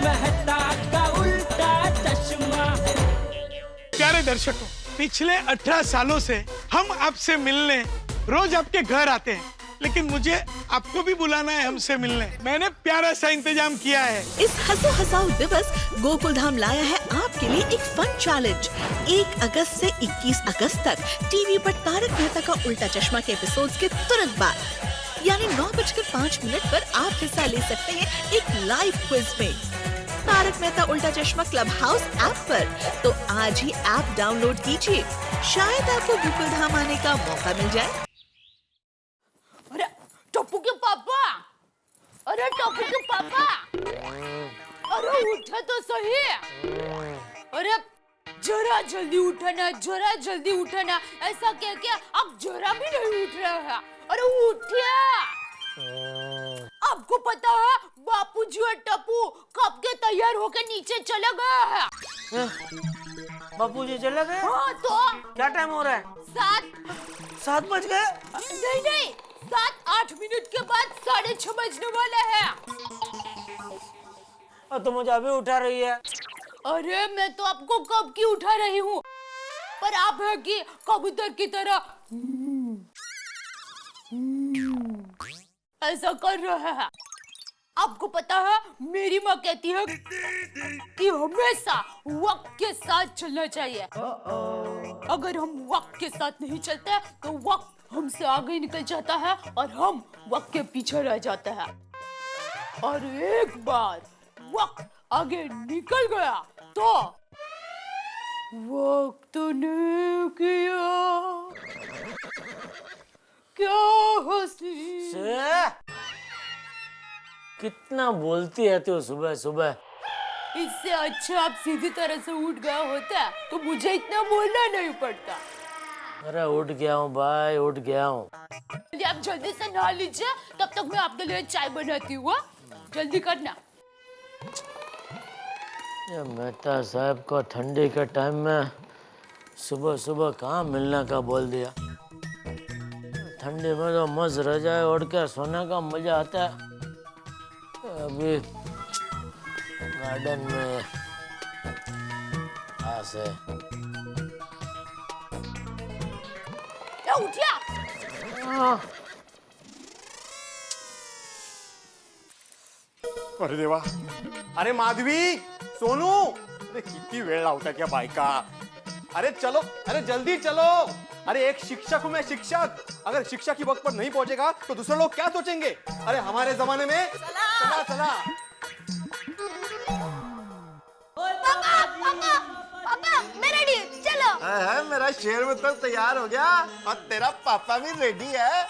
मेहता का उल्टा चश्मा। प्यारे दर्शकों, पिछले 18 सालों से हम आपसे मिलने रोज आपके घर आते हैं, लेकिन मुझे आपको भी बुलाना है हमसे मिलने। मैंने प्यारा सा इंतजाम किया है। इस हंसो हंसाओ दिवस गोकुल धाम लाया है आपके लिए एक फन चैलेंज। 1 अगस्त से 21 अगस्त तक टीवी पर तारक मेहता का उल्टा चश्मा के एपिसोड्स के तुरंत बाद यानी 9:05 पर आप हिस्सा ले सकते हैं एक लाइव क्विज में तारक मेहता उल्टा चश्मा क्लब हाउस ऐप पर। तो आज ही ऐप डाउनलोड कीजिए, शायद आपको गोकुल धाम आने का मौका मिल जाए। अरे टप्पू के पापा, अरे टप्पू के पापा, अरे उठा तो सही। अरे जरा जल्दी उठना, जरा जल्दी उठना, ऐसा कह के आप जरा भी नहीं उठ रहे हैं। अरे उठिए। आपको पता है बापूजी और टप्पू कब के तैयार होकर नीचे चले गए हैं। बापूजी चले गए? हाँ तो क्या टाइम हो रहा है? 7 बज गए? नहीं 7-8 मिनट के बाद 6:30 बजने वाले हैं। और तुम मुझे अभी उठा रही है? अरे मैं तो आपको कब की उठा रही हूँ, पर आप है कि कबूतर की तरह ऐसा कर रहे हैं। आपको पता है मेरी माँ कहती है कि हमेशा वक्त के साथ चलना चाहिए। अगर हम वक्त के साथ नहीं चलते तो वक्त हमसे आगे निकल जाता है और हम वक्त के पीछे रह जाते हैं। और एक बार वक्त आगे निकल गया तो वक्त ने किया क्या हंसी। कितना बोलती है तू सुबह सुबह। इससे अच्छा आप सीधी तरह से उठ गए होते तो मुझे इतना बोलना नहीं पड़ता। अरे उठ गया हूँ भाई, उठ गया हूँ। आप जल्दी से नहा लीजिए, तब तक मैं आपके लिए चाय बनाती हूँ। जल्दी करना। ये मेहता साहब को ठंडी के टाइम में सुबह सुबह कहाँ मिलने का बोल दिया। ठंडी में तो मस्त रजाई ओढ़ के सोने का मजा आता है। अभी गार्डन में ऐसे उठिया। अरे देवा, अरे माधवी, सोनू, अरे कितनी वेळ लावता क्या बायका। अरे चलो, अरे जल्दी चलो। अरे एक शिक्षक हूं मैं, शिक्षक। अगर शिक्षक ही वक्त पर नहीं पहुंचेगा तो दूसरे लोग क्या सोचेंगे। अरे हमारे जमाने में चला चला। पापा मैं रेडी, चलो। मेरा शेर मतलब तैयार हो गया और तेरा पापा भी रेडी है।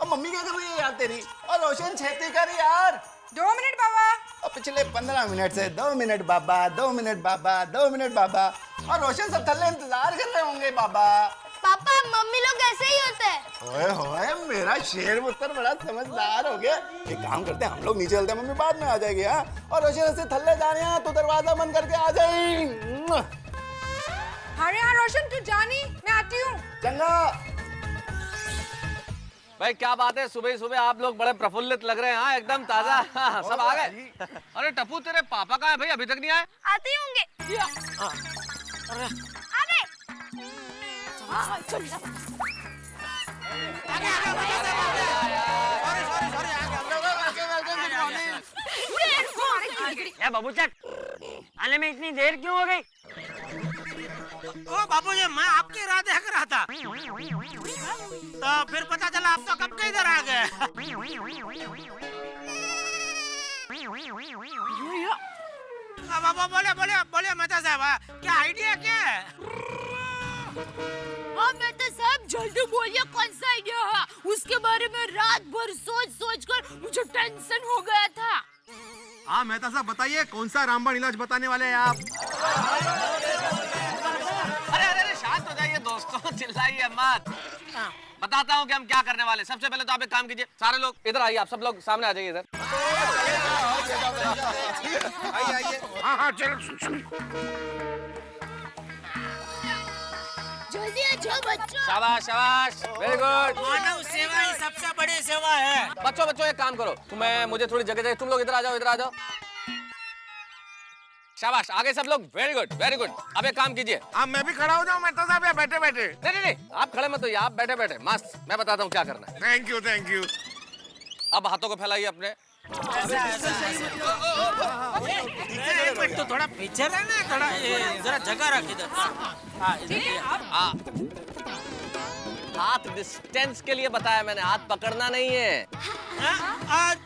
और मम्मी क्या कर रही है यार तेरी? और रोशन छेती कर यार। 2 मिनट बाबा। और पिछले 15 मिनट से 2 मिनट बाबा, 2 मिनट बाबा, 2 मिनट बाबा। और रोशन सब थल्ले इंतजार कर रहे होंगे बाबा। पापा मम्मी लोग ऐसे ही होते हैं। ओए होए, मेरा शेर पुत्र बड़ा समझदार हो गया। एक काम करते हैं, हम लोग नीचे चलते हैं, मम्मी बाद में आ जाएगी। हाँ, और रोशन से थल्ले जा रहे हैं तो दरवाजा बंद करके आ जाए। अरे हाँ रोशन, तू जानी, मैं आती हूँ। चंगा भाई क्या बात है, सुबह सुबह आप लोग बड़े प्रफुल्लित लग रहे हैं। हाँ एकदम ताजा। हाँ, सब आ गए। अरे टप्पू तेरे पापा कहाँ है भाई, अभी तक नहीं आए? आते ही होंगे। अरे आ गए। हाँ चल। बाबू चक, आने में इतनी देर क्यों हो गई? ओ बाबूजी, मैं आपके राह देख रहा था, तो फिर पता चला आप तो कब के इधर आ गए। बाबा बोले मेहता साहब, क्या आइडिया क्या है? हाँ मेहता साहब, जल्दी बोलिए कौन सा आइडिया है। उसके बारे में रात भर सोच कर मुझे टेंशन हो गया था। हाँ मेहता साहब बताइए, कौन सा रामबाण इलाज बताने वाले हैं आप? अरे शांत हो जाइए दोस्तों, चिल्लाइए मत। बताता हूँ कि हम क्या करने वाले। सबसे पहले तो आप एक काम कीजिए, सारे लोग इधर आइए, आप सब लोग सामने आ जाइए इधर। आइए। हाँ चलो। जल्दी आ जाओ बच्चों। शाबाश वेरी गुड। मानव सेवा ही सबसे बड़ी सेवा है। बच्चों एक काम करो, मुझे थोड़ी जगह चाहिए। तुम लोग इधर आ जाओ। शाबाश, आगे सब लोग। Very good, very good. अब एक काम कीजिए। अब मैं भी खड़ा हो जाऊं मेहता साहब, या बैठे बैठे? नहीं, आप खड़े मत होइए, आप बैठे बैठे मस्त। मैं बताता हूँ क्या करना है। Thank you, thank you. अब हाथों को फैलाइए अपने। एक मिनट, तो थोड़ा पीछे रहना, थोड़ा जरा जगह रख इधर। हाँ, हाथ डिस्टेंस के लिए बताया मैंने, हाथ पकड़ना नहीं है। आज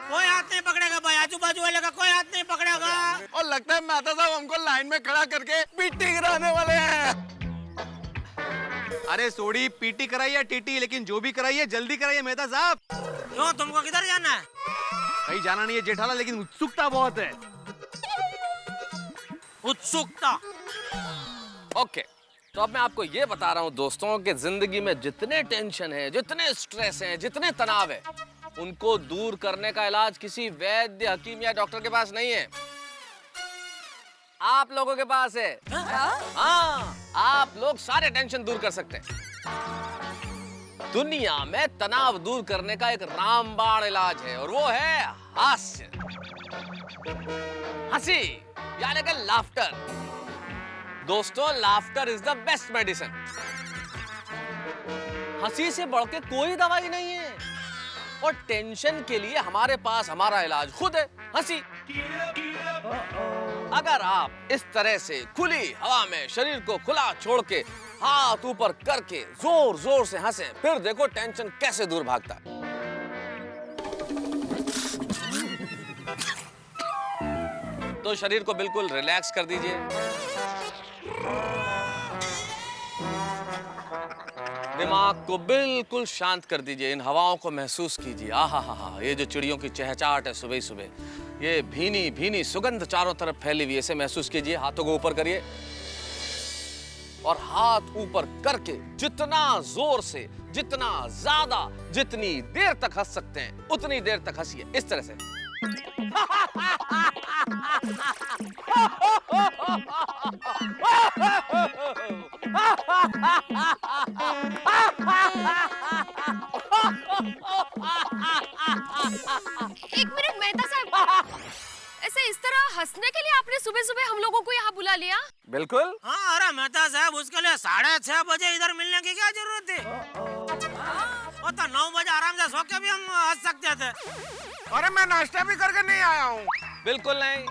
कोई हाथ नहीं पकड़ेगा भाई, आजू बाजू वाले का कोई हाथ नहीं पकड़ेगा। और लगता है मेहता साहब हमको लाइन में खड़ा करके पीटी कराने वाले हैं। अरे सोडी, पीटी कराइए टीटी, लेकिन जो भी कराइए जल्दी कराइए मेहता साहब। क्यों, तुमको किधर जाना है? कहीं जाना नहीं है जेठालाल, लेकिन उत्सुकता बहुत है। उत्सुकता? ओके, तो अब मैं आपको ये बता रहा हूँ दोस्तों कि जिंदगी में जितने टेंशन है, जितने स्ट्रेस हैं, जितने तनाव है, उनको दूर करने का इलाज किसी वैद्य, हकीम या डॉक्टर के पास नहीं है, आप लोगों के पास है। हाँ, आप लोग सारे टेंशन दूर कर सकते हैं। दुनिया में तनाव दूर करने का एक रामबाण इलाज है, और वो है हास्य, हंसी, यानी कि लाफ्टर। दोस्तों, laughter is the best medicine. हंसी से बढ़ के कोई दवाई नहीं है, और टेंशन के लिए हमारे पास हमारा इलाज खुद है, हंसी। अगर आप इस तरह से खुली हवा में शरीर को खुला छोड़ के हाथ ऊपर करके जोर जोर से हंसे, फिर देखो टेंशन कैसे दूर भागता है। तो शरीर को बिल्कुल रिलैक्स कर दीजिए। दिमाग को बिल्कुल शांत कर दीजिए। इन हवाओं को महसूस कीजिए। आहा हा हा, ये जो चिड़ियों की चहचहाट है सुबह सुबह, ये भीनी भीनी सुगंध चारों तरफ फैली हुई, इसे महसूस कीजिए। हाथों को ऊपर करिए और हाथ ऊपर करके जितना जोर से, जितना ज्यादा, जितनी देर तक हंस सकते हैं उतनी देर तक हंसिए, इस तरह से। एक मिनट मेहता साहब, ऐसे इस तरह हंसने के लिए आपने सुबह सुबह हम लोगों को यहाँ बुला लिया? बिल्कुल। हाँ, अरे मेहता साहब, उसके लिए 6:30 बजे इधर मिलने की क्या जरूरत थी? वो तो 9 बजे आराम से सो के भी हम हंस सकते थे। अरे मैं नाश्ता भी करके नहीं आया हूँ। बिल्कुल नहीं।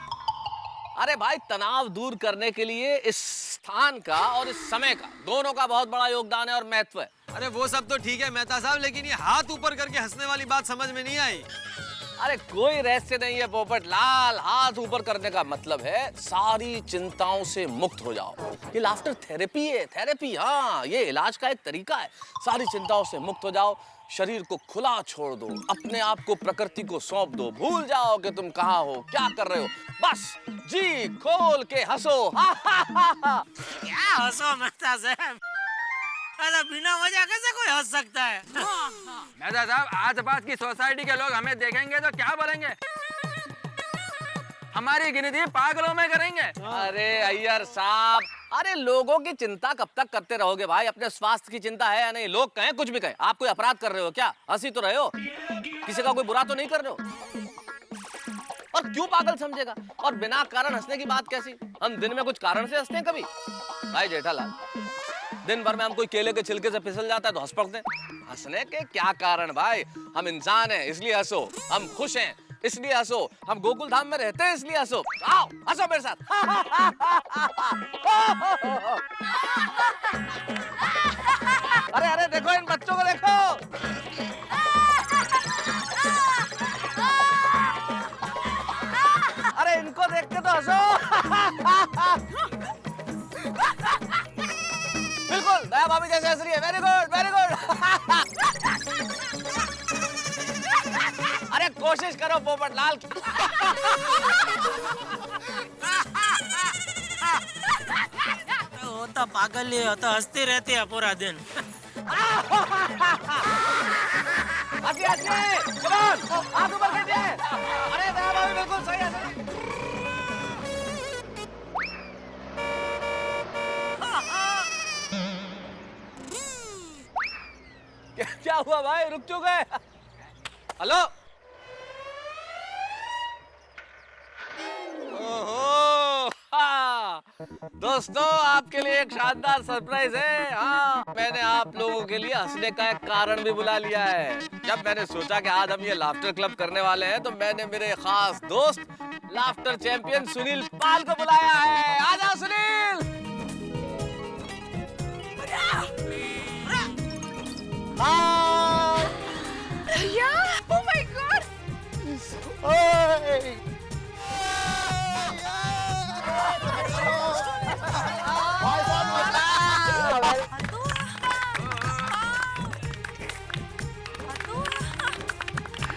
अरे भाई, तनाव दूर करने के लिए इस स्थान का और इस समय का, दोनों का बहुत बड़ा योगदान है और महत्व है। अरे वो सब तो ठीक है मेहता साहब, लेकिन ये हाथ ऊपर करके हंसने वाली बात समझ में नहीं आई। अरे कोई रहस्य नहीं है पोपट लाल। हाथ ऊपर करने का मतलब है सारी चिंताओं से मुक्त हो जाओ। ये लाफ्टर थेरेपी है, थेरेपी। हाँ, ये इलाज का एक तरीका है। सारी चिंताओं से मुक्त हो जाओ, शरीर को खुला छोड़ दो, अपने आप को प्रकृति को सौंप दो, भूल जाओ कि तुम कहाँ हो, क्या कर रहे हो, बस जी खोल के हंसो। क्या हंसो मेहता साहब, अरे बिना वजह कैसे कोई हंस सकता है? मेहता साहब, आसपास की सोसाइटी के लोग हमें देखेंगे तो क्या बोलेंगे? हमारी गिनती पागलों में करेंगे। अरे अय्यर साहब, अरे लोगों की चिंता कब तक करते रहोगे भाई? अपने स्वास्थ्य की चिंता है या नहीं? लोग कहें कुछ भी कहें, आप कोई अपराध कर रहे हो क्या? हंसी तो रहे हो, किसी का कोई बुरा तो नहीं कर रहे हो। और क्यों पागल समझेगा? और बिना कारण हंसने की बात कैसी? हम दिन में कुछ कारण से हंसते हैं कभी? भाई जेठालाल, दिन भर में हम कोई केले के छिलके से फिसल जाता है तो हंस पड़ते हैं। हंसने के क्या कारण भाई? हम इंसान हैं इसलिए हंसो, हम खुश हैं इसलिए हंसो, हम गोकुल धाम में रहते हैं इसलिए हंसो। आओ हंसो मेरे साथ। अरे अरे देखो इन बच्चों को देखो। अरे इनको देख के तो हंसो। बिल्कुल दया भाभी जैसे हंस रही है। Very good, very good. अरे कोशिश करो पोपट लाल। वो तो पागल ही हो, तो हंसती रहती है पूरा दिन। हंसी हंसी, कमान, हाथ ऊपर कीजिए। अरे दया भाभी बिल्कुल सही हंस। क्या हुआ भाई, रुक क्यों गए? हेलो दोस्तों आपके लिए एक शानदार सरप्राइज है। हाँ, मैंने आप लोगों के लिए हंसने का एक कारण भी बुला लिया है। जब मैंने सोचा कि आज हम ये लाफ्टर क्लब करने वाले हैं, तो मैंने मेरे खास दोस्त लाफ्टर चैंपियन सुनील पाल को बुलाया है। आ जाओ सुनील। Oh my God.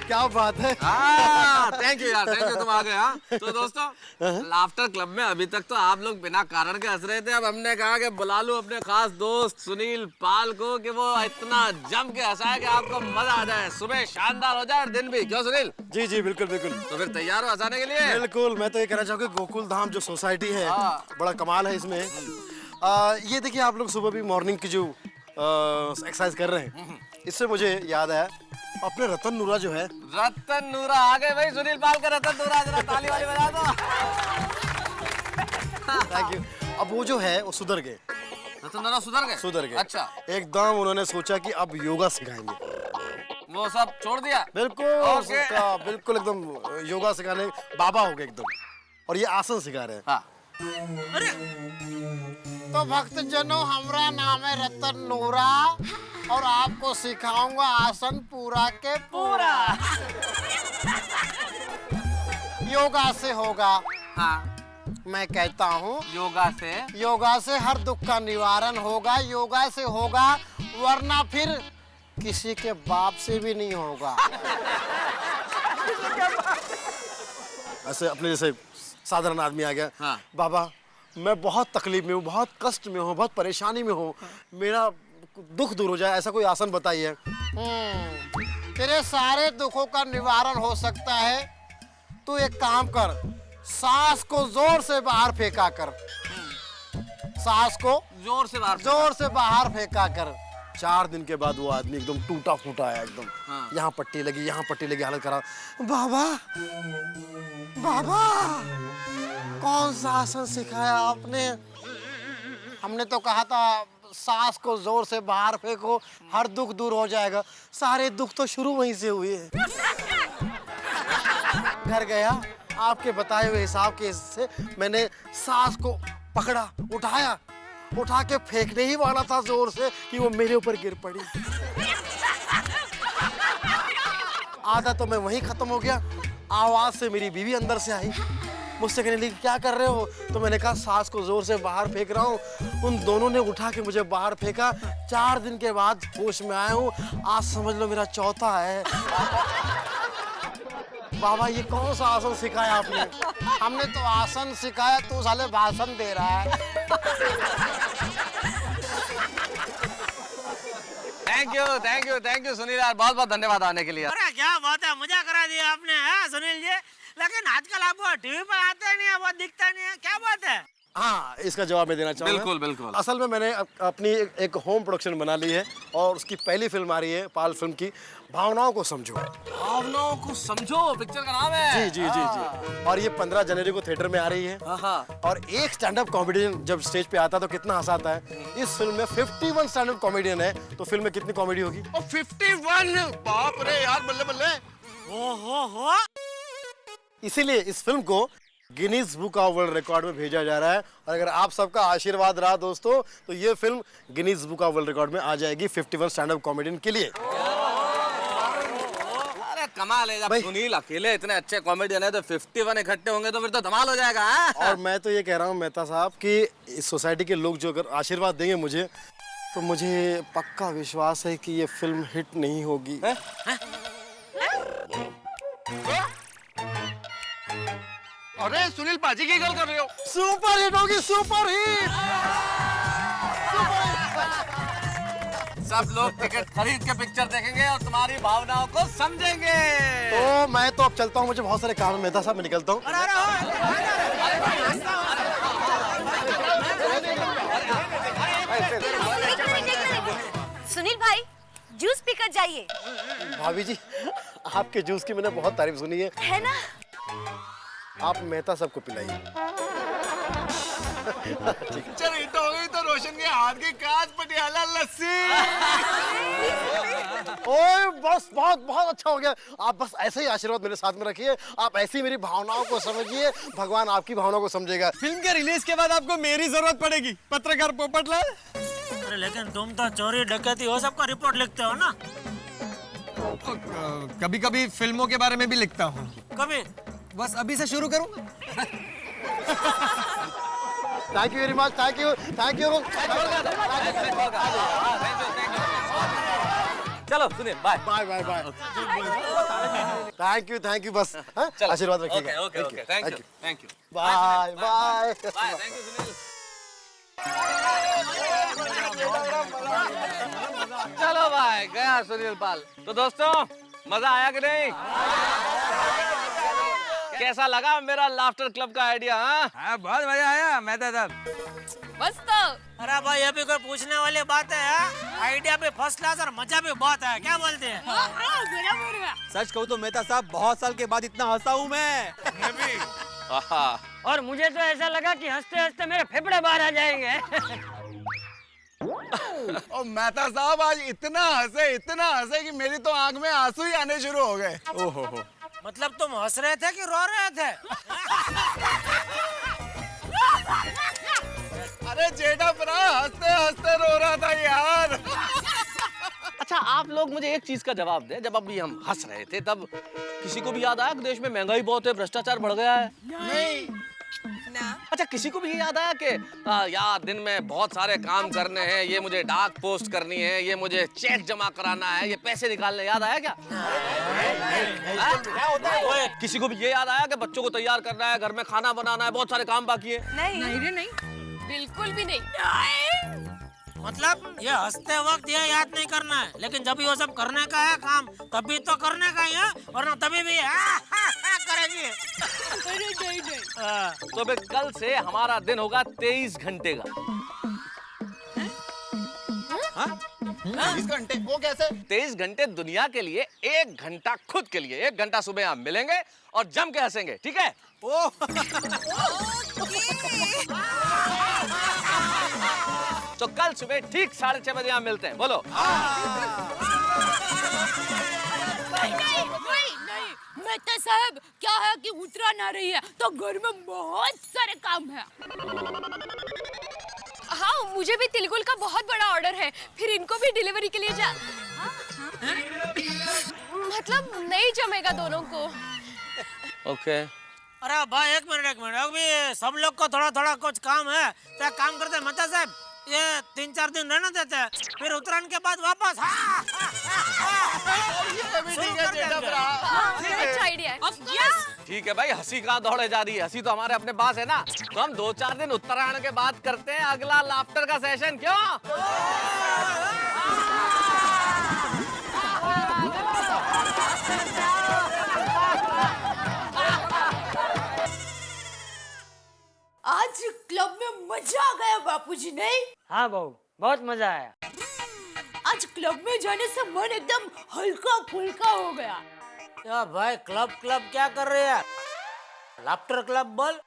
क्या बात है। थैंक यू यार, थैंक यू, तुम आ गए। हाँ, तो दोस्तों लाफ्टर क्लब में अभी तक तो आप लोग बिना कारण के हंस रहे थे। अब हमने कहा कि बुला लूं अपने खास दोस्त सुनील पाल को, कि वो इतना जम के हंसाए कि आपको मजा आ जाए, सुबह शानदार हो जाए और दिन भी। क्यों सुनील? जी जी बिल्कुल बिल्कुल। तो फिर तैयार हो हंसाने के लिए? बिल्कुल। मैं तो ये कहना चाहूँगा गोकुल धाम जो सोसाइटी है बड़ा कमाल है इसमें। ये देखिए आप लोग सुबह भी मॉर्निंग की जो एक्सरसाइज कर रहे हैं, इससे मुझे याद आया अपने रतन नूरा जो है। रतन नूरा आ गए भाई, सुनील पाल का रतन नूरा, जरा ताली वाली बजा दो। Thank you. अब वो जो है वो सुधर गए। रतन नूरा सुधर गए? सुधर गए। अच्छा। एकदम उन्होंने सोचा कि अब योगा सिखाएंगे। वो सब छोड़ दिया? बिल्कुल बिल्कुल एकदम योगा सिखाने बाबा हो गए एकदम। और ये आसन सिखा रहे हैं। हाँ। तो भक्त जनों, हमारा नाम है रतन नूरा और आपको सिखाऊंगा आसन पूरा के पूरा। योगा से होगा। हाँ। मैं कहता हूँ योगा से हर दुख का निवारण होगा। योगा से होगा, वरना फिर किसी के बाप से भी नहीं होगा। ऐसे अपने जैसे साधारण आदमी आ गया। हाँ। बाबा मैं बहुत तकलीफ में हूँ, बहुत कष्ट में हूँ, बहुत परेशानी में हूँ, मेरा दुख दूर हो जाए, ऐसा कोई आसन बताइए। तेरे सारे दुखों का निवारण हो सकता है। तू एक काम कर, सांस को जोर से बाहर फेंका कर। सांस को जोर से बाहर फेंका कर। 4 दिन के बाद वो आदमी एकदम टूटा फूटा है एकदम। हाँ। यहाँ पट्टी लगी, यहाँ पट्टी लगी, हालत खराब। बाबा बाबा कौन सा आसन सिखाया आपने? हमने तो कहा था सांस को जोर से बाहर फेंको, हर दुख दूर हो जाएगा। सारे दुख तो शुरू वहीं से हुए हैं। घर गया, आपके बताए हुए हिसाब के से मैंने सांस को पकड़ा, उठा के फेंकने ही वाला था जोर से कि वो मेरे ऊपर गिर पड़ी। आधा तो मैं वहीं खत्म हो गया। आवाज से मेरी बीवी अंदर से आई, मुझसे कहने लगी क्या कर रहे हो? तो मैंने कहा सांस को जोर से बाहर फेंक रहा हूँ। उन दोनों ने उठा के मुझे बाहर फेंका। 4 दिन के बाद होश में आया हूँ। आज समझ लो मेरा चौथा है। बाबा ये कौन सा आसन सिखाया आपने? हमने तो आसन सिखाया, तू साले भाषण दे रहा है। थैंक यू सुनील यार, बहुत बहुत धन्यवाद आने के लिए। अरे क्या बात है, मजा करा दिया आपने। है सुनील जी, लेकिन आजकल आप टीवी पर आते नहीं है, बहुत दिखता नहीं है, क्या बात है? हाँ, इसका जवाब मैं देना चाहूँगा। बिल्कुल बिल्कुल। असल में मैंने अपनी एक होम प्रोडक्शन बना ली है और उसकी पहली फिल्म आ रही है पाल फिल्म की, भावनाओं को समझो। भावनाओं को समझो पिक्चर का नाम है। जी। और ये 15 जनवरी को थिएटर में आ रही है। और एक स्टैंड अप कॉमेडियन जब स्टेज पे आता है तो कितना हंसाता है। इस फिल्म में 51 स्टैंड अप कॉमेडियन है, तो फिल्म में कितनी कॉमेडी होगी? 51, बाप रे यार, बल्ले बल्ले। हो। इसीलिए इस फिल्म को Guinness book of world record में भेजा जा रहा है। और अगर आप सबका आशीर्वाद रहा दोस्तों, तो ये film Guinness book of world record में आ जाएगी 51 स्टैंड अप कॉमेडियन के लिए। अरे कमाल है, जब सुनील अकेले इतने अच्छे कॉमेडियन है तो 51 इकट्ठे होंगे तो फिर तो धमाल हो जाएगा। और मैं तो ये कह रहा हूँ मेहता साहब कि इस सोसाइटी के लोग जो अगर आशीर्वाद देंगे मुझे, तो मुझे पक्का विश्वास है कि ये फिल्म हिट नहीं होगी। अरे सुनील पाजी की गल कर रहे हो? सुपर हिट होगी, सुपर हिट। सब लोग टिकट खरीद के पिक्चर देखेंगे और तुम्हारी भावनाओं को समझेंगे। तो मैं तो अब चलता हूँ, मुझे बहुत सारे काम है मेहता साहब, मैं निकलता हूँ। सुनील भाई, जूस पीकर जाइए। भाभी जी, आपके जूस की मैंने बहुत तारीफ सुनी है ना? आप मेहता सबको पिलाइए। चल ईट हो गई तो रोशन के हाथ की कांच पटियाला लस्सी। ओए बस बहुत बहुत अच्छा हो गया। आप बस ऐसे ही आशीर्वाद मेरे साथ में रखिए, आप ऐसी मेरी भावनाओं को समझिए, भगवान आपकी भावनाओं को समझेगा। फिल्म के रिलीज के बाद आपको मेरी जरूरत पड़ेगी, पत्रकार पोपटलाल। अरे लेकिन तुम तो चोरी डकैती हो सबका रिपोर्ट लिखते हो ना? कभी कभी फिल्मों के बारे में भी लिखता हूँ। कभी? बस अभी से शुरू करूँ। Thank you very much, thank you, thank you. चलो Sunil, bye bye bye bye. Thank you बस, हाँ? आशीर्वाद रखिएगा। Okay okay, thank you thank you. Bye bye. Bye, thank you Sunil. चलो भाई, गया सुनील पाल। तो दोस्तों, मजा आया कि नहीं? कैसा लगा मेरा लाफ्टर क्लब का आइडिया? हाँ, बहुत मजा आया। मैं तो बस तो अरे भाई अभी कोई पूछने वाली बात है? आइडिया भी फर्स्ट क्लास और मजा भी बहुत है, क्या बोलते हैं? बराबर है। सच कहूँ तो मेहता साहब बहुत साल के बाद इतना हंसा हूँ मैं भी। और मुझे तो ऐसा लगा कि हंसते हंसते मेरे फेफड़े बाहर आ जाएंगे। और मेहता साहब आज इतना हंसे कि मेरी तो आंख में आंसू ही आने शुरू हो गए। ओहो, मतलब तुम हंस रहे थे कि रो रहे थे? अरे जेठा परा हंसते हंसते रो रहा था यार। अच्छा, आप लोग मुझे एक चीज का जवाब दें। जब अभी हम हंस रहे थे तब किसी को भी याद आया कि देश में महंगाई बहुत है, भ्रष्टाचार बढ़ गया है? नहीं। अच्छा, किसी को भी ये याद आया कि यार दिन में बहुत सारे काम करने हैं, ये मुझे डाक पोस्ट करनी है, ये मुझे चेक जमा कराना है, ये पैसे निकालने, याद आया क्या? किसी को भी ये याद आया कि बच्चों को तैयार करना है, घर में खाना बनाना है, बहुत सारे काम बाकी है? नहीं, बिल्कुल भी नहीं। मतलब ये हंसते वक्त ये याद नहीं करना है, लेकिन जब भी वो सब करने का है काम तभी तो करने का ही है, वरना तभी भी करेंगे। तो फिर कल से हमारा दिन होगा 23 घंटे का। 20 घंटे? वो कैसे? 23 घंटे दुनिया के लिए, 1 घंटा खुद के लिए। 1 घंटा सुबह आप मिलेंगे और जम के हंसेंगे, ठीक है? तो कल सुबह ठीक 6:30 बजे आप मिलते हैं। बोलो। नहीं, मेहता साहब, क्या है कि उतरान आ रही है तो घर में बहुत सारे काम है। हाँ, मुझे भी तिलगुल का बहुत बड़ा ऑर्डर है, फिर इनको भी डिलीवरी के लिए जा। मतलब नहीं जमेगा दोनों को। ओके। अरे भाई एक मिनट, अभी सब लोग को थोड़ा थोड़ा कुछ काम है, तो काम करते हैं मेहता साहब, ये 3-4 दिन रहने देते हैं, फिर उत्तरायण के बाद वापस। अच्छा आइडिया है। ठीक है भाई, हंसी कहाँ दौड़े जा रही है? हंसी तो हमारे अपने पास है ना। तो हम 2-4 दिन उत्तरायण के बाद करते हैं अगला लाफ्टर का सेशन, क्यों? आज क्लब में मजा आ गया बापूजी, नहीं? हाँ बहू, बहुत मजा आया। आज क्लब में जाने से मन एकदम हल्का फुल्का हो गया। या भाई क्लब क्या कर रहे हैं? लाफ्टर क्लब बोल।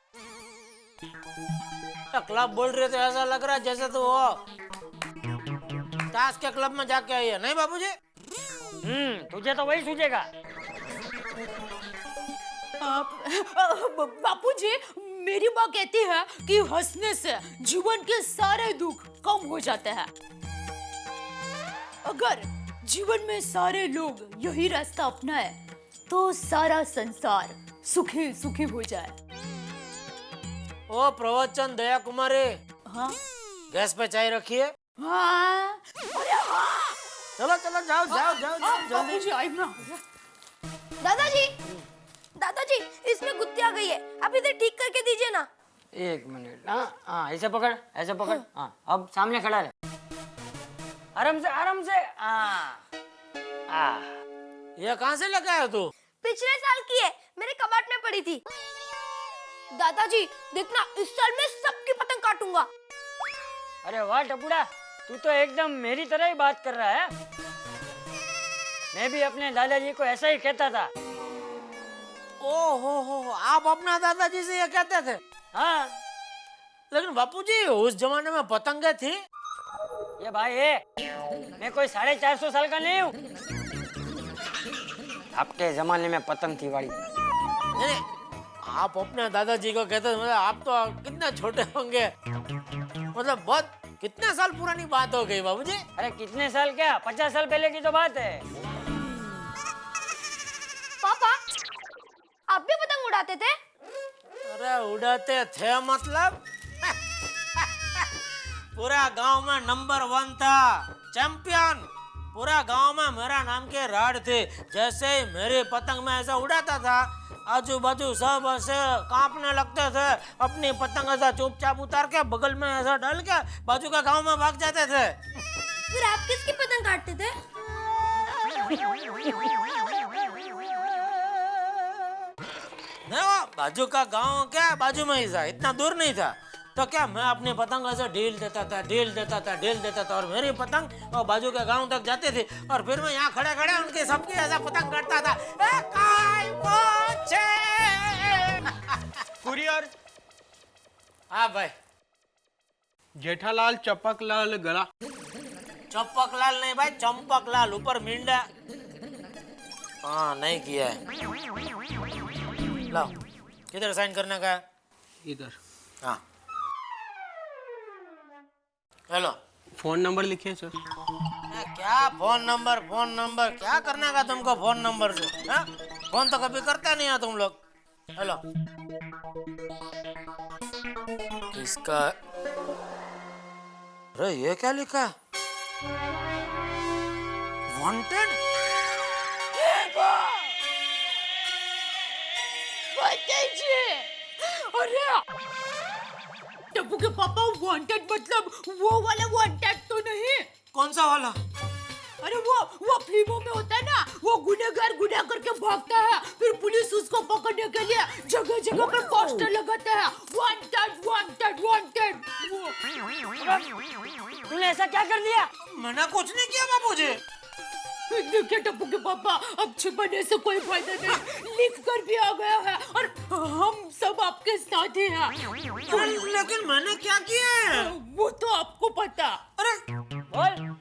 क्लब बोल रहे थे, ऐसा लग रहा है जैसे तो वो ताश के क्लब में जाके आई है, नहीं बाबूजी? तुझे तो वही सूझेगा। बापूजी, मेरी माँ कहती है कि हंसने से जीवन के सारे दुख कम हो जाते हैं। अगर जीवन में सारे लोग यही रास्ता अपनाए तो सारा संसार सुखी सुखी हो जाए। ओ प्रवचन दया कुमारी, हाँ गैस पे चाय रखिए। हाँ, अरे हाँ। चलो जाओ जल्दी। बापूजी आई ना। दादाजी, इसमें गुत्ती आ गई है, आप इधर ठीक करके दीजिए ना। 1 मिनट। हाँ, ऐसे पकड़। हाँ, अब सामने खड़ा रहे। आराम से। ये कहाँ से लेके आया तू? पिछले साल की है, मेरे कबाड़ में पड़ी थी। दादाजी देखना, इस साल मैं सबकी पतंग काटूंगा। अरे वाह टपुड़ा, तू तो एकदम मेरी तरह ही बात कर रहा है। मैं भी अपने दादाजी को ऐसा ही कहता था। ओ हो, आप अपना दादाजी से ये कहते थे? हाँ, लेकिन बापूजी उस जमाने में पतंगे थी। ये भाई है, मैं कोई 450 साल का नहीं हूँ। आपके जमाने में पतंग थी वाली। नहीं, आप अपने दादाजी को कहते मतलब आप तो कितने छोटे होंगे, मतलब बहुत कितने साल पुरानी बात हो गई बाबूजी। अरे कितने साल क्या, 50 साल पहले की तो बात है। पापा आप भी पतंग उड़ाते थे? अरे उड़ाते थे मतलब पूरा गांव में नंबर 1 था, चैंपियन। पूरा गांव में मेरा नाम के राड थे। जैसे ही मेरी पतंग में ऐसा उड़ाता था, आजू बाजू सब ऐसे कांपने लगते थे। अपनी पतंग ऐसा चुपचाप उतार के बगल में ऐसा डाल के बाजू का गांव में भाग जाते थे। फिर आप किसकी पतंग काटते थे? नहीं, वो बाजू का गांव क्या बाजू में ही था, इतना दूर नहीं था। तो क्या मैं अपनी पतंग ऐसे ढील देता था और मेरी पतंग और बाजू के गांव तक जाती थी। और फिर मैं यहाँ खड़े खड़े उनके सबकी ऐसा पतंग काटता था। कुरियर हाँ भाई। जेठालाल चपकलाल गड़ा। चंपकलाल नहीं भाई, चंपकलाल ऊपर मींडा। हाँ नहीं किया है। लाओ, किधर साइन करने का है? इधर। हाँ हेलो, फोन नंबर लिखिए सर। क्या फोन नंबर क्या करने का तुमको फोन नंबर से? हाँ? फोन तो कभी करता नहीं है तुम लोग। हेलो, किसका? अरे ये क्या लिखा? वांटेड? अरे टप्पू के पापा वांटेड मतलब वो वाला वांटेड तो नहीं? कौन सा वाला? अरे वो फिल्मों में होता है ना, वो गुनहगार गुनाह करके भागता है, फिर पुलिस उसको पकड़ने के लिए जगह जगह पे पोस्टर लगाता है, वांटेड वांटेड वांटेड। तूने ऐसा क्या कर दिया? मैंने कुछ नहीं किया बाबूजी। देखिए टप्पू के पापा, अब छिपाने से कोई फायदा नहीं, लिख कर भी आ गया है और हम सब आपके साथ ही हैं। लेकिन मैंने क्या किया है? वो तो आपको पता। अरे बोल।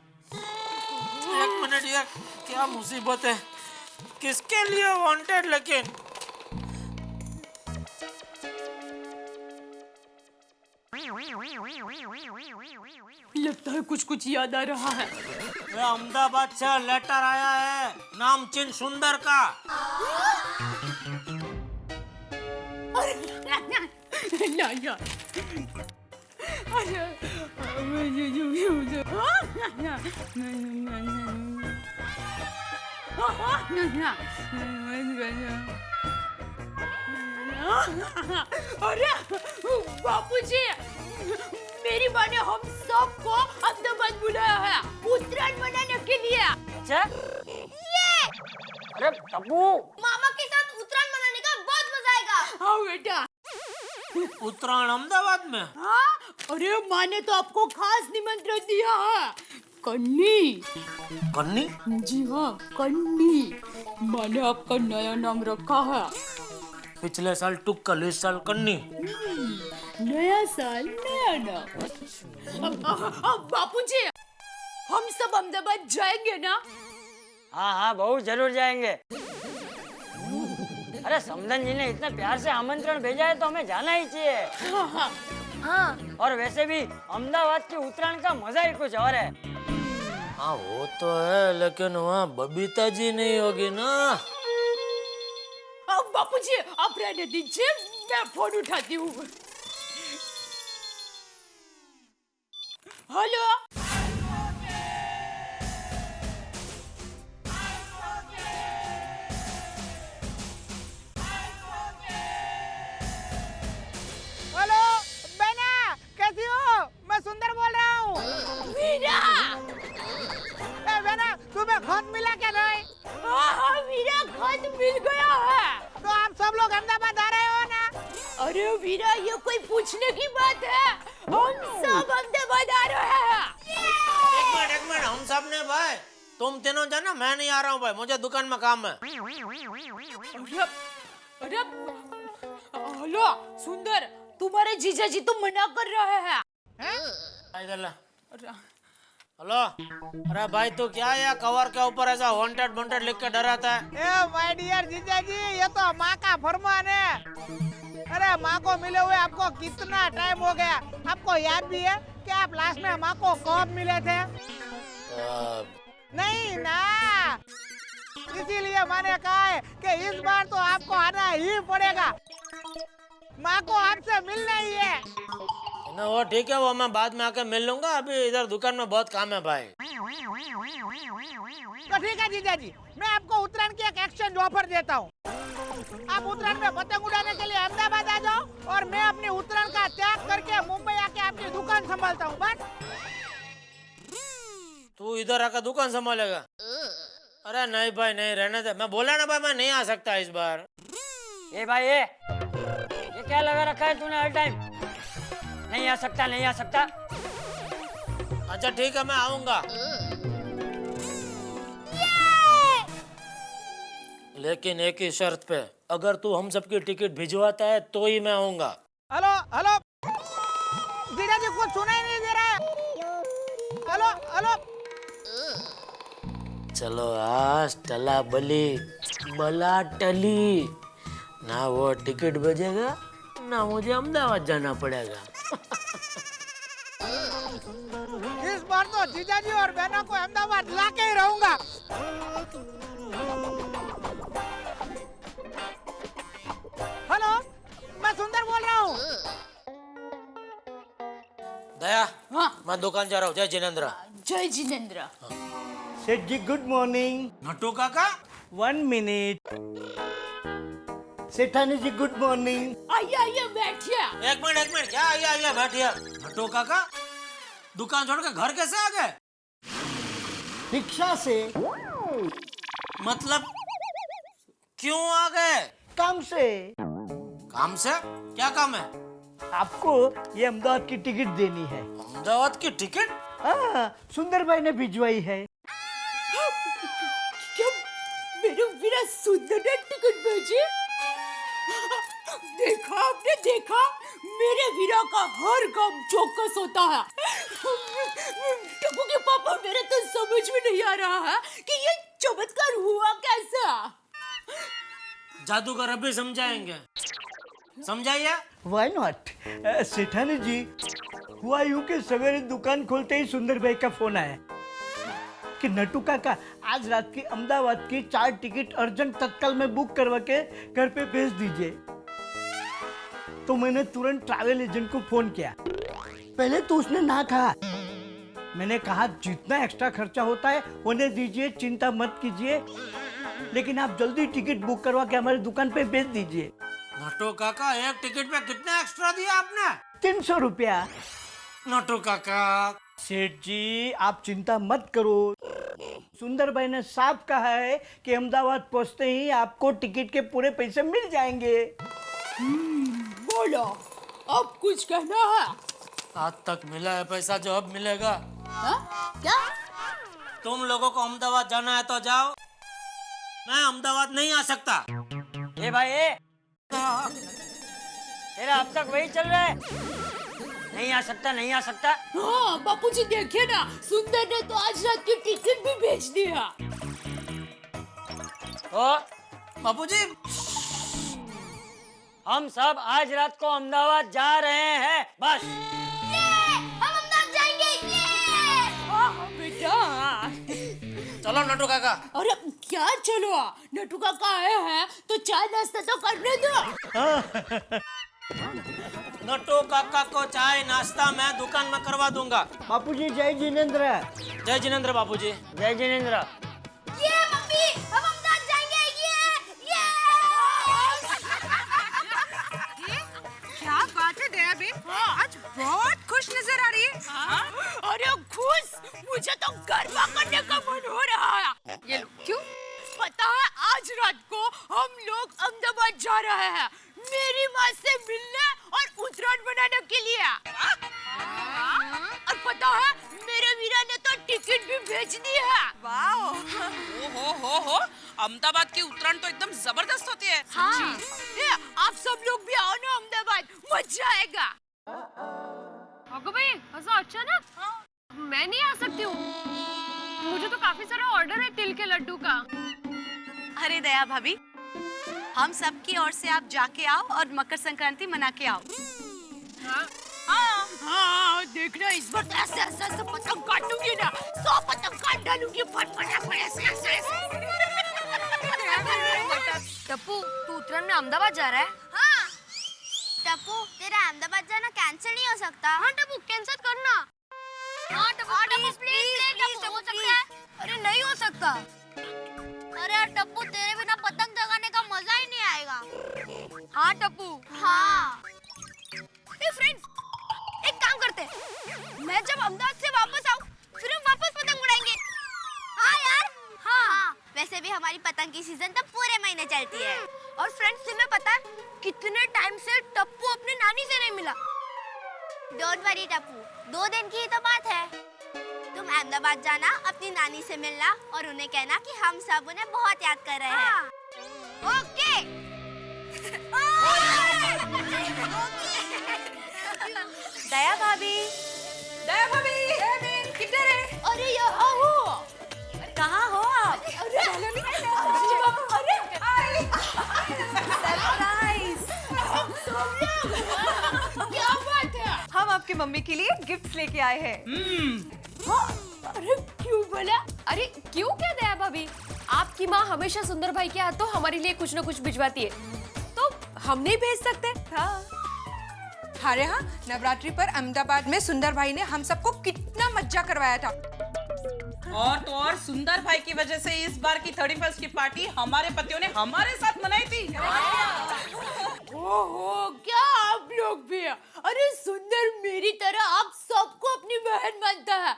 एक मिनट यार, क्या मुसीबत है, किसके लिए वांटेड? लेकिन लगता है कुछ याद आ रहा है। ये अहमदाबाद से लेटर आया है, नाम चिन्ह सुंदर का। ना यार, अरे बापूजी, मेरी माँ ने हम सबको अहमदाबाद बुलाया है उत्तरायण मनाने के लिए। अच्छा? अरे टप्पू, मामा के साथ उत्तरायण मनाने का बहुत मजा आएगा। हाँ बेटा। उत्तरायण अहमदाबाद में? हाँ, अरे माँ ने तो आपको खास निमंत्रण दिया है। कन्नी। कन्नी? जी हाँ, कन्नी। माँ ने आपका नया नाम रखा है। पिछले साल टुक्कल, इस साल कन्नी। नया साल नया नाम। अब बापूजी, हम सब अहमदाबाद जाएंगे ना? हाँ बहुत जरूर जाएंगे। अरे समधन जी ने इतना प्यार से आमंत्रण भेजा है तो हमें जाना ही चाहिए। हाँ। और वैसे भी अहमदाबाद की उत्तरायण का मजा ही कुछ और है। हाँ वो तो है, लेकिन वहाँ बबीता जी नहीं होगी ना। अब बापूजी आप रहने दीजिए, मैं फोन उठाती हूँ। हेलो, हेलो बेना, कैसी हो? मैं सुंदर बोल रहा हूँ। वीरा। बेना, तुम्हें खत मिला क्या नहीं? हाँ, वीरा खत मिल गया है। तो आप सब लोग अहमदाबाद आ रहे हो ना? अरे वीरा, ये कोई पूछने की बात है? हम सब अहमदाबाद आ रहे हैं। एक मिनट, हम सब ने भाई, तुम तीनों जाना, मैं नहीं आ रहा हूँ भाई, मुझे दुकान में काम है। अरे हेलो सुंदर, तुम्हारे जीजा जी तो मना कर रहे हैं। इधर ला। हेलो, अरे भाई तू क्या है कवर के ऊपर ऐसा वांटेड वांटेड लिख के डराता है? ए माय डियर जीजा जी, ये तो माँ का फरमान है। अरे माँ को मिले हुए आपको कितना टाइम हो गया? आपको याद भी है कि आप लास्ट में माँ को कब मिले थे? नहीं ना, इसीलिए मैंने कहा है कि इस बार तो आपको आना ही पड़ेगा। माँ को आपसे मिलना ही है। ना वो ठीक है, वो मैं बाद में आके मिल लूंगा। अभी इधर दुकान में बहुत काम है भाई। तो ठीक है जीजा जी, मैं आपको उत्तरायण की एक एक्सचेंज ऑफर देता हूँ। आप उत्तरायण में पतंग उड़ाने के लिए अहमदाबाद आ जाओ और मैं अपनी उत्तरायण का त्याग करके मुंबई आके आपकी दुकान संभालता हूँ। बस तू इधर आकर दुकान संभालेगा? अरे नहीं भाई नहीं, रहने दे। मैं बोला ना भाई, मैं नहीं आ सकता इस बार। ए भाई ये क्या लगा रखा है तूने हर टाइम? नहीं आ सकता, नहीं आ सकता। अच्छा ठीक है, मैं आऊंगा, लेकिन एक ही शर्त पे। अगर तू हम सबकी टिकट भिजवाता है तो ही मैं आऊंगा। हेलो हेलो, जीजा जी कुछ सुनाई नहीं दे रहा है। हेलो हेलो, चलो आज टला बली बला टली ना, वो टिकट बजेगा ना मुझे अहमदाबाद जाना पड़ेगा। इस बार तो जीजा जी और बहनों को अहमदाबाद लाके ही रहूंगा। हेलो, मैं सुंदर बोल रहा हूँ। दया, हाँ मैं दुकान जा रहा हूँ। जय जिनेंद्र। जय जिनेंद्र। सेठ जी गुड मॉर्निंग। नटू काका, 1 मिनट। सेठानी जी गुड मॉर्निंग। आइए आइए बैठिए। एक मिनट, क्या आइए बैठिए। नटू काका, दुकान छोड़ के घर कैसे आ गए? रिक्शा से। मतलब क्यों आ गए? काम से। काम से? क्या काम है? आपको ये अहमदाबाद की टिकट देनी है। अहमदाबाद की टिकट? हाँ, सुंदर भाई ने भिजवाई है। क्या मेरे बिना सुंदर ने टिकट भेजी? देखा आपने, देखा मेरे वीरा का हर काम चौकस होता है। टप्पू के पापा, मेरे तो समझ में नहीं आ रहा है कि ये चमत्कार हुआ कैसा। जादूगर अभी समझाएंगे, समझाइए। Why not? सेठानी जी, हुआ यूं कि सवेरे दुकान खोलते ही सुंदर भाई का फोन आया कि नटू काका आज रात की अहमदाबाद की 4 टिकट अर्जेंट तत्काल में बुक करवा के घर पे भेज दीजिए। तो मैंने तुरंत ट्रैवल एजेंट को फोन किया। पहले तो उसने ना कहा। मैंने कहा जितना एक्स्ट्रा खर्चा होता है होने दीजिए, चिंता मत कीजिए, लेकिन आप जल्दी टिकट बुक करवा के हमारी दुकान पे भेज दीजिए। नटू काका, एक टिकट पे कितना एक्स्ट्रा दिया आपने? 300 रुपया। नटू काका, सेठ जी आप चिंता मत करो, सुंदर भाई ने साफ कहा है कि अहमदाबाद पहुंचते ही आपको टिकट के पूरे पैसे मिल जाएंगे। बोलो, अब कुछ कहना है? आज तक मिला है पैसा जो अब मिलेगा। हाँ? क्या? तुम लोगों को अहमदाबाद जाना है तो जाओ, मैं अहमदाबाद नहीं आ सकता। ए भाई ए, तेरा अब तक वही चल रहा है? नहीं आ सकता, नहीं आ सकता। हाँ बापूजी, देखिए ना, सुंदर ने तो आज रात की टिकट भी भेज दिया। तो बापूजी, हम सब आज रात को अहमदाबाद जा रहे हैं, बस। हम अहमदाबाद जाएंगे। हाँ बेटा। चलो नटू काका। अरे क्या चलो, नटू काका आए हैं तो चाय नाश्ता तो करने दो। नटू काका को चाय नाश्ता मैं दुकान में करवा दूंगा। बापूजी जय जिनेंद्र। जय जिनेंद्र बापूजी। जय जिनेंद्र। ये मम्मी, हम अहमदाबाद जाएंगे। ये क्या बात है दया बेन, आज बहुत खुश नजर आ रही है। अरे खुश, मुझे तो गरबा करने का मन हो रहा है। ये क्यों? पता है आज रात को हम लोग अहमदाबाद जा रहे हैं मेरी माँ से मिलने और उत्तरायण मनाने के लिए। और पता है मेरे वीरा ने तो टिकट भी भेज दी है। वाह! हो अहमदाबाद की उत्तरायण तो एकदम जबरदस्त होती है। हाँ। आप सब लोग भी आओ ना अहमदाबाद, मजा आएगा। अगो भाई ऐसा अचानक? मैं नहीं आ सकती हूँ, मुझे तो काफी सारा ऑर्डर है तिल के लड्डू का। अरे दया भाभी, हम सबकी ओर से आप जाके आओ और मकर संक्रांति मना के आओ। हाँ, देखना इस बार ऐसे ऐसे ऐसे पतंग काटूंगी ना, 100 पतंग काट डालूंगी फट ऐसे। टप्पू, तू उत्तरायण में अहमदाबाद जा रहा है? हाँ। टप्पू, तेरा अहमदाबाद जाना कैंसिल नहीं हो सकता? हाँ टप्पू, कैंसिल करना। हाँ टप्पू, प्लीज हो सकता है? अरे नहीं हो सकता। अरे यार टप्पू, तेरे बिना पतंग जगाने का मजा ही नहीं आएगा। हाँ टप्पू। हाँ। ए फ्रेंड्स, एक काम करते हैं, मैं जब अहमदाबाद से वापस आऊँ, फिर हम वापस पतंग उड़ाएंगे। हाँ यार। हाँ। वैसे भी हमारी पतंग की सीजन तो पूरे महीने चलती है। और फ्रेंड्स, तुम्हें पता है कितने टाइम से टप्पू अपने नानी से नहीं मिला? डोंट वरी टप्पू, 2 दिन की ही तो बात है। तुम अहमदाबाद जाना, अपनी नानी से मिलना और उन्हें कहना कि हम सब उन्हें बहुत याद कर रहे हैं। ओके। दया भाभी, किधर है? अरे यहाँ हो। कहाँ हो आप? क्या बात है? हम आपकी मम्मी के लिए गिफ्ट्स लेके आए हैं। अरे क्यों बोला? अरे क्यों क्या दया भाभी, आपकी माँ हमेशा सुंदर भाई के हाथों हमारे लिए कुछ न कुछ भिजवाती है, तो हम नहीं भेज सकते? हाँ। अरे हाँ, नवरात्रि पर अहमदाबाद में सुंदर भाई ने हम सबको कितना मज्जा करवाया था। और तो और सुंदर भाई की वजह से इस बार की 31st की पार्टी हमारे पतियों ने हमारे साथ मनाई थी। ओहो, क्या आप लोग भी? अरे सुंदर मेरी तरह आप सबको अपनी बहन मानता है,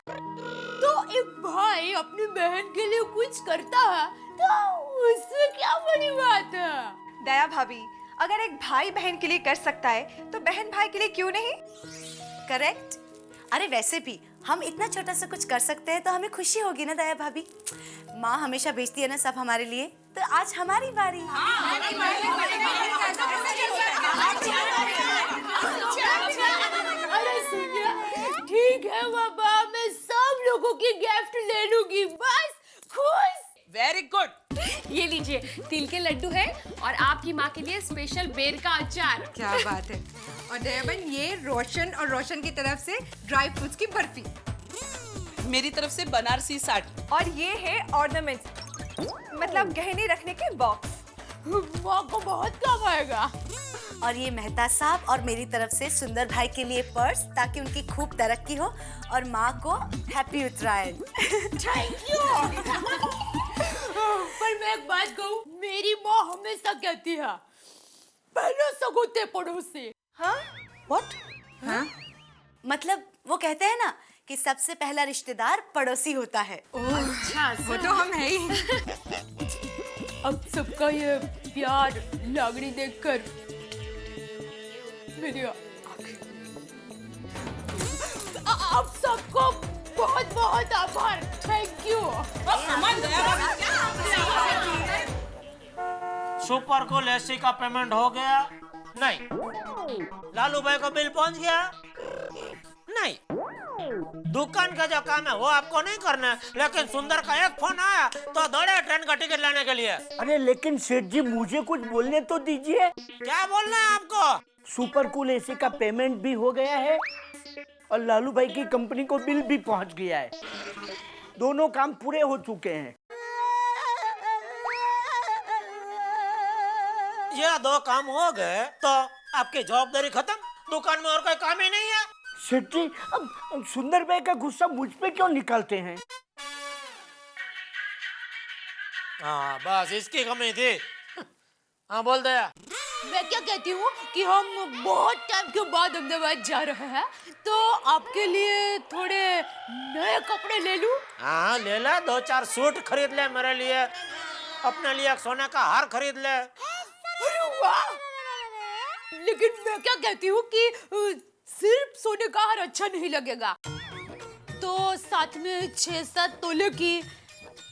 तो एक भाई अपनी बहन के लिए कुछ करता है तो उसमें क्या बड़ी बात है? दया भाभी, अगर एक भाई बहन के लिए कर सकता है तो बहन भाई के लिए क्यों नहीं? करेक्ट। अरे वैसे भी हम इतना छोटा सा कुछ कर सकते हैं तो हमें खुशी होगी ना दया भाभी। माँ हमेशा भेजती है ना सब हमारे लिए, तो आज हमारी बारी। अरे सुनिए, ठीक है बाबा, मैं सब लोगों की गिफ्ट ले लूंगी, बस खुश। Very good. ये लीजिए, तिल के लड्डू है और आपकी माँ के लिए स्पेशल बेर का अचार। क्या बात है। और दयाबन, ये रोशन और रोशन की तरफ से ड्राई फ्रूट्स की बर्फी, मेरी तरफ से बनारसी साड़ी, और ये है ऑर्नामेंट्स, मतलब गहने रखने के बॉक्स। माँ को बहुत काम आएगा। और ये मेहता साहब और मेरी तरफ से सुंदर भाई के लिए पर्स, ताकि उनकी खूब तरक्की हो, और माँ को हैप्पी उत्तरायण। Thank you. पर मैं एक बात कहूँ, मेरी माँ हमेशा कहती है पहले सगोते पड़ोसी। हाँ? What? हाँ? मतलब वो कहते हैं ना कि सबसे पहला रिश्तेदार पड़ोसी होता है। अच्छा, वो तो हम है ही। अब सबका ये प्यार लागणी देखकर मेरी आप सबको बहुत बहुत आभार। Thank you. सुपर को लेसी का पेमेंट हो गया? नहीं। लालू भाई को बिल पहुंच गया? नहीं। दुकान का जो काम है वो आपको नहीं करना है, लेकिन सुंदर का एक फोन आया तो दौड़े ट्रेन का टिकट लेने के लिए। अरे लेकिन सेठ जी, मुझे कुछ बोलने तो दीजिए। क्या बोलना है आपको? सुपर कूल एसी का पेमेंट भी हो गया है और लालू भाई की कंपनी को बिल भी पहुंच गया है। दोनों काम पूरे हो चुके हैं। ये 2 काम हो गए तो आपकी जवाबदारी खत्म, दुकान में और कोई काम ही नहीं है। सेठ जी, अब सुंदर भाई का गुस्सा मुझ पे क्यों निकालते हैं? हाँ, बस इसकी कमी थी। हाँ, बोल दे। मैं क्या कहती हूँ कि हम बहुत टाइम के बाद अहमदाबाद जा रहे हैं, तो आपके लिए थोड़े नए कपड़े ले लूं? हाँ, ले ले, 2-4 सूट खरीद ले मेरे लिए, अपने लिए एक सोने का हार खरीद ले। अरे वाह! लेकिन मैं क्या कहती हूँ कि सिर्फ सोने का हार अच्छा नहीं लगेगा, तो साथ में 6-7 तोले की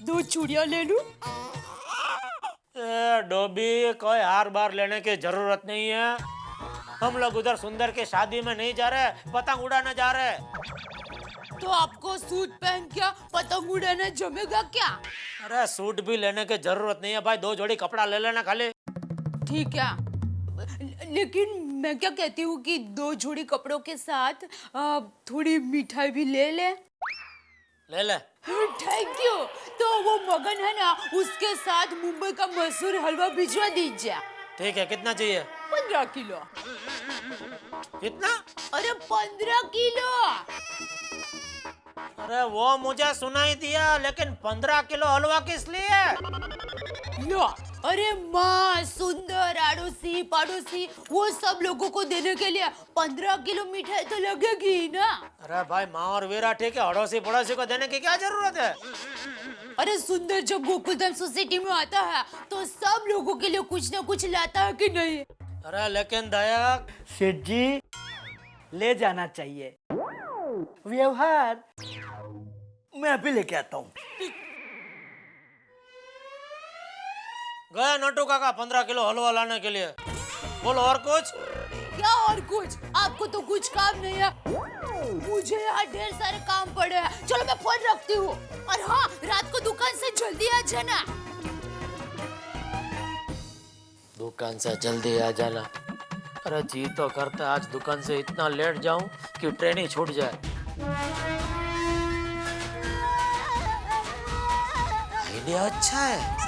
2 चूड़ियां ले लूं? डोबी, कोई हार बार लेने की जरूरत नहीं है। हम लोग उधर सुंदर के शादी में नहीं जा रहे, पतंग उड़ाने जा रहे हैं। तो आपको सूट पहन के पतंग उड़ाना जमेगा क्या? अरे सूट भी लेने की जरूरत नहीं है भाई, 2 जोड़ी कपड़ा ले लेना खाली। ठीक है, लेकिन मैं क्या कहती हूँ कि 2 जोड़ी कपड़ों के साथ थोड़ी मिठाई भी ले ले। ले ले। Thank you. तो वो मगन है ना, उसके साथ मुंबई का मशहूर हलवा भिजवा दीजिए। ठीक है, कितना चाहिए? 15 किलो। कितना? अरे 15 किलो। अरे वो मुझे सुनाई दिया, लेकिन 15 किलो हलवा किस लिए? लो, अरे माँ, सुंदर, आड़ोसी पड़ोसी वो सब लोगों को देने के लिए 15 किलो मिठाई तो लगेगी ही ना। अरे भाई, माँ और वीरा ठीक है, अड़ोसी पड़ोसी को देने की क्या जरूरत है? अरे सुंदर जब गोकुलधाम सोसाइटी में आता है तो सब लोगों के लिए कुछ ना कुछ लाता है कि नहीं? अरे लेकिन दया, सेठ जी, ले जाना चाहिए। व्यवहार मैं अभी लेके आता हूँ। गया नोटू काका 15 किलो हलवा लाने के लिए। बोलो और कुछ? क्या और कुछ? आपको तो कुछ काम नहीं है, मुझे यहाँ ढेर सारे काम पड़े हैं। चलो मैं फोन रखती हूँ। और हाँ, रात को दुकान से जल्दी आ जाना। दुकान से जल्दी आ जाना। अरे जी तो करता आज दुकान से इतना लेट जाऊं कि ट्रेन ही छूट जाए। आइडिया अच्छा है।